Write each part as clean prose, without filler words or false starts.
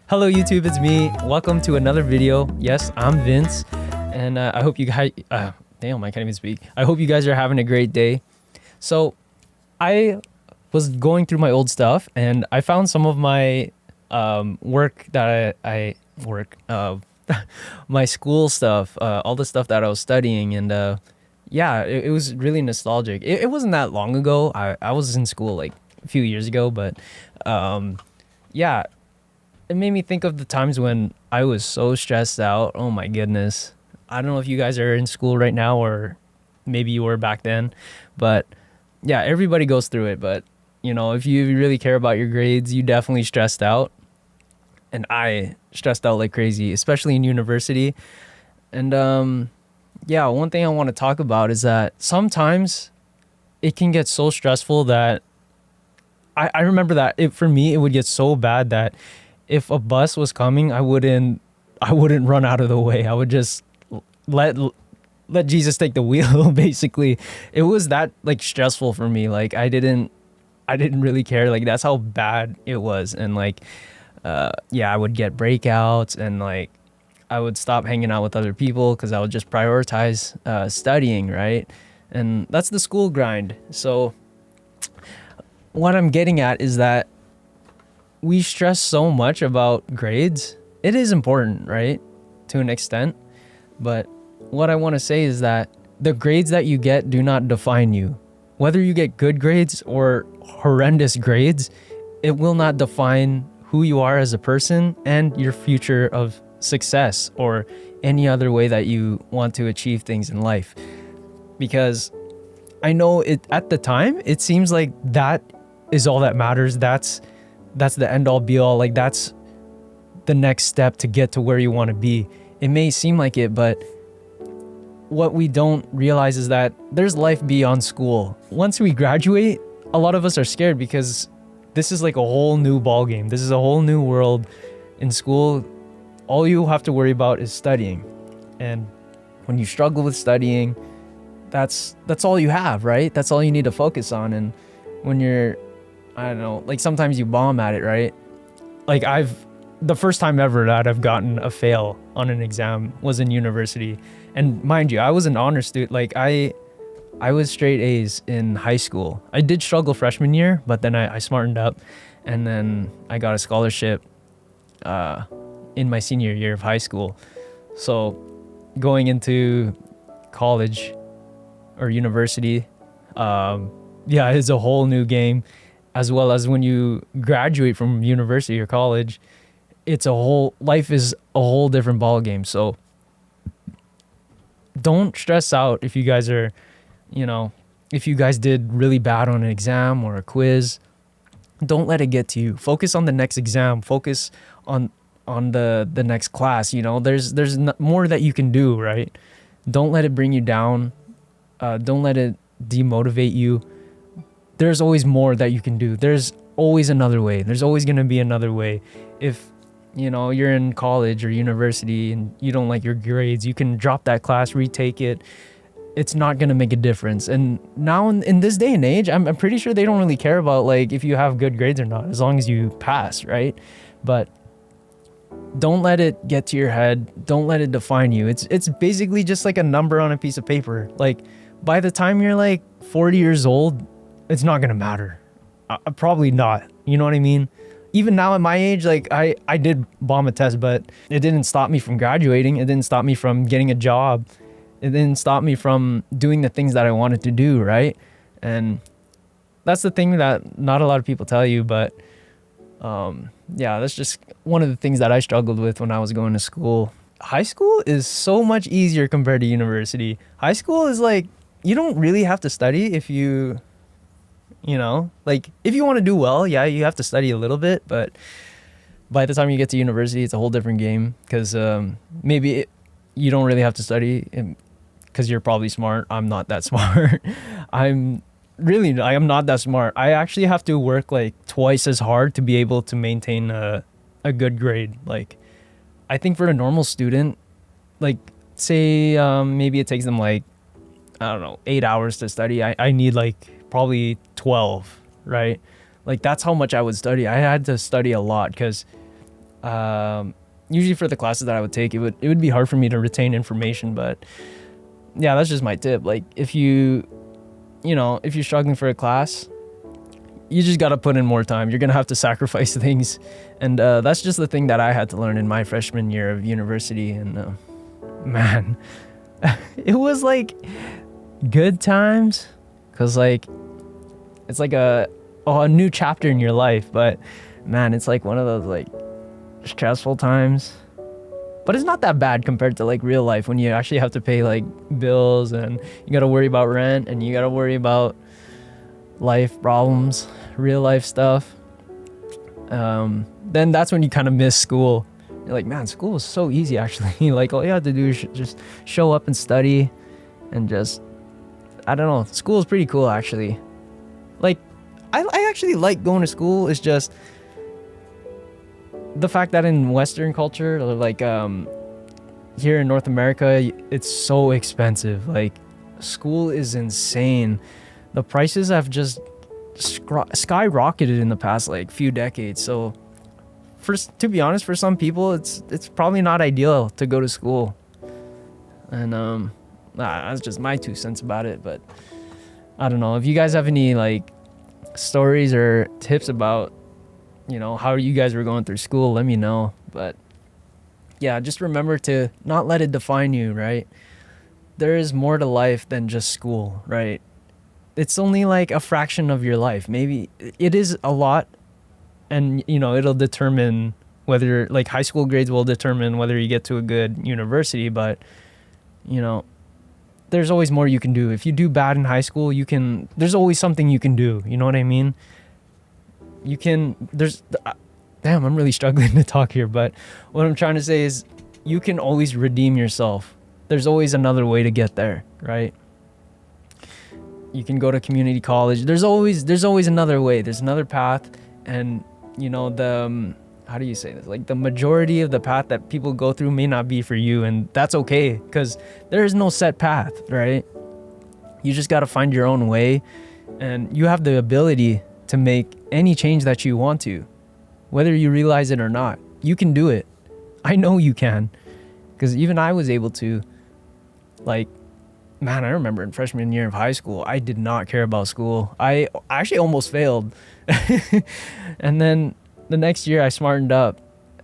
Hello YouTube, it's me. Welcome to another video. Yes, I'm Vince, and I hope you guys. Damn, I can't even speak. I hope you guys are having a great day. So, I was going through my old stuff, and I found some of my work that I work, my school stuff, all the stuff that I was studying, and yeah, it was really nostalgic. It wasn't that long ago. I was in school like a few years ago, but yeah, it made me think of the times when I was so stressed out. Oh my goodness. I don't know if you guys are in school right now or maybe you were back then, but yeah, everybody goes through it. But you know, if you really care about your grades, you definitely stressed out. And I stressed out like crazy, especially in university. And yeah, one thing I want to talk about is that sometimes it can get so stressful that I remember that for me, it would get so bad that if a bus was coming, I wouldn't run out of the way. I would just let Jesus take the wheel. Basically, it was that like stressful for me. Like I didn't really care. Like that's how bad it was. And like, yeah, I would get breakouts and like I would stop hanging out with other people because I would just prioritize studying, right? And that's the school grind. So what I'm getting at is that we stress so much about grades. It is important, right? To an extent. But what I want to say is that the grades that you get do not define you. Whether you get good grades or horrendous grades, it will not define who you are as a person and your future of success or any other way that you want to achieve things in life. Because I know it at the time, it seems like that is all that matters. That's the end all be all. Like that's the next step to get to where you want to be. It may seem like it, but what we don't realize is that there's life beyond school. Once we graduate, a lot of us are scared because this is like a whole new ball game. This is a whole new world. In school, all you have to worry about is studying. And when you struggle with studying, that's all you have, right? That's all you need to focus on. And when you're, I don't know, like sometimes you bomb at it, right? Like the first time ever that I've gotten a fail on an exam was in university. And mind you, I was an honor student. Like I was straight A's in high school. I did struggle freshman year, but then I smartened up and then I got a scholarship in my senior year of high school. So going into college or university, yeah, it's a whole new game. As well as when you graduate from university or college, life is a whole different ball game. So don't stress out if you guys are, if you guys did really bad on an exam or a quiz. Don't let it get to you. Focus on the next exam. Focus on the next class. There's more that you can do, right? Don't let it bring you down. Don't let it demotivate you. There's always more that you can do. There's always another way. There's always going to be another way. If, you're in college or university and you don't like your grades, you can drop that class, retake it. It's not going to make a difference. And now in this day and age, I'm pretty sure they don't really care about like if you have good grades or not, as long as you pass, right? But don't let it get to your head. Don't let it define you. It's basically just like a number on a piece of paper. Like by the time you're like 40 years old, it's not going to matter. Probably not. You know what I mean? Even now at my age, like I did bomb a test, but it didn't stop me from graduating. It didn't stop me from getting a job. It didn't stop me from doing the things that I wanted to do, right? And that's the thing that not a lot of people tell you, but yeah, that's just one of the things that I struggled with when I was going to school. High school is so much easier compared to university. High school is like, you don't really have to study if you like if you want to do well, yeah, you have to study a little bit, but by the time you get to university, it's a whole different game because you don't really have to study because you're probably smart. I'm not that smart. I am not that smart. I actually have to work like twice as hard to be able to maintain a good grade. Like I think for a normal student, like say maybe it takes them like, I don't know, 8 hours to study. I need like probably 12, right? Like that's how much I would study. I had to study a lot because Usually for the classes that I would take, it would be hard for me to retain information. But yeah, that's just my tip. Like if you're struggling for a class, you just got to put in more time. You're going to have to sacrifice things. And that's just the thing that I had to learn in my freshman year of university. And man, it was like good times, because like it's like a new chapter in your life. But man, it's like one of those like stressful times. But it's not that bad compared to like real life, when you actually have to pay like bills, and you got to worry about rent, and you got to worry about life problems, real life stuff. Then that's when you kind of miss school. You're like, man, school was so easy actually. Like all you have to do is just show up and study, and just, I don't know, school is pretty cool actually. Like I actually like going to school. It's just the fact that in Western culture, or like here in North America, it's so expensive. Like school is insane. The prices have just skyrocketed in the past like few decades. So to be honest, for some people, it's probably not ideal to go to school. And that's just my 2 cents about it. But I don't know if you guys have any like stories or tips about, how you guys were going through school, let me know. But yeah, just remember to not let it define you, right? There is more to life than just school, right? It's only like a fraction of your life. Maybe it is a lot, and it'll determine whether, like, high school grades will determine whether you get to a good university. But there's always more you can do. If you do bad in high school, there's always something you can do. You know what I mean? Damn, I'm really struggling to talk here, but what I'm trying to say is you can always redeem yourself. There's always another way to get there, right? You can go to community college. There's always another way. There's another path. And how do you say this? Like the majority of the path that people go through may not be for you, and that's okay, because there is no set path, right? You just got to find your own way, and you have the ability to make any change that you want to, whether you realize it or not. You can do it. I know you can, because even I was able to. Like, man, I remember in freshman year of high school, I did not care about school. I actually almost failed. And then the next year I smartened up.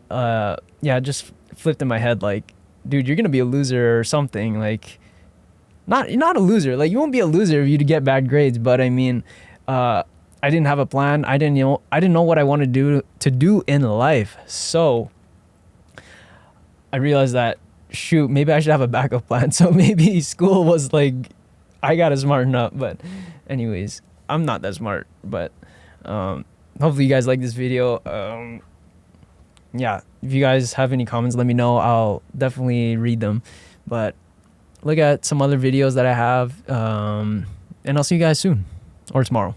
It just flipped in my head like, dude, you're going to be a loser or something. Like, not a loser. Like, you won't be a loser if you get bad grades. But I mean, I didn't have a plan. I didn't know what I wanted to do in life. So I realized that, shoot, maybe I should have a backup plan. So maybe school was like, I got to smarten up. But anyways, I'm not that smart. But hopefully you guys like this video. If you guys have any comments, let me know. I'll definitely read them. But look at some other videos that I have. And I'll see you guys soon or tomorrow.